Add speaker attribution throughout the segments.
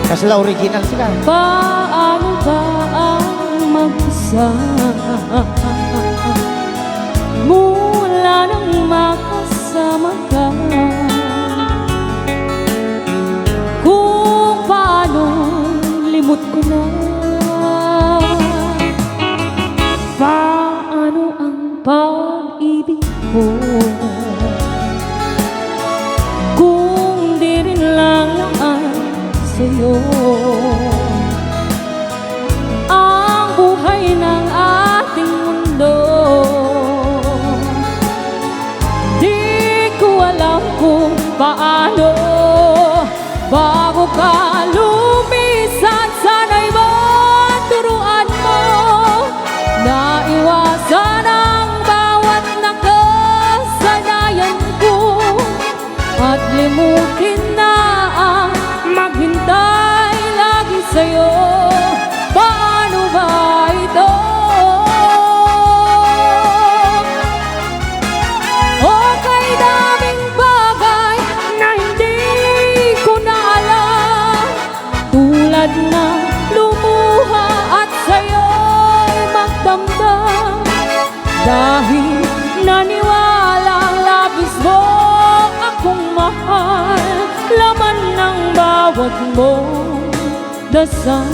Speaker 1: Kasla original sila.
Speaker 2: Paano ba ang mag-isa mula nang makasama ka? Kung paano limot ko na, paano ang pag-ibig ko kung di rin lang sa'yo ang buhay ng ating mundo. Di ko alam kung paano bago ka lumisan. Sana'y maturuan mo na iwasan ang bawat nakasanayan ko at limutin na ang maghintay lagi sa'yo. Paano ba ito? Okay, daming bagay na hindi ko na alam, tulad na lumuha at sa'yo'y magdamdam, dahil naniwalang labis mo akong mahal. Laman ng bawat mong dasal,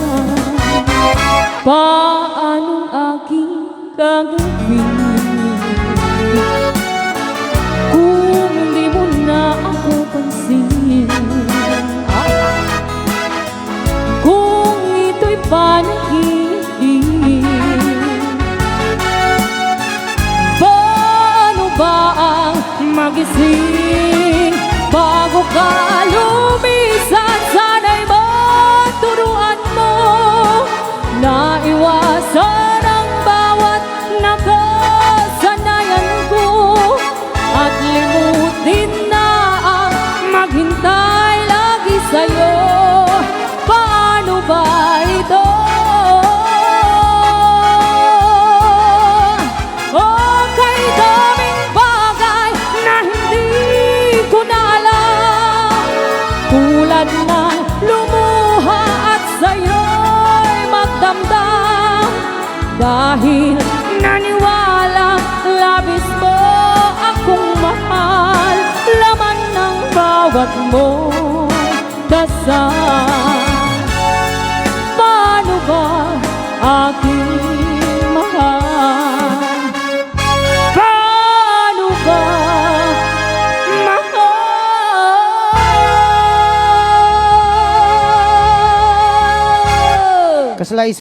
Speaker 2: paanong aking gagawin kung di mo na ako pansin? Kung ito'y panaginip, paano ba ang magising bago ka lumisan? Sana'y maturuan mo na iwasan ang bawat nakasanayan ko at limutin na ang maghintay lagi sa'yo. Paano ba ito? Okay, daming bagay na hindi ko na alam, tulad na lumuha at sa'yo'y magdamdam, dahil naniwala labis mo akong mahal. Laman ng bawat mong dasal, paano ba aking mahal? Paano ba
Speaker 1: Kasla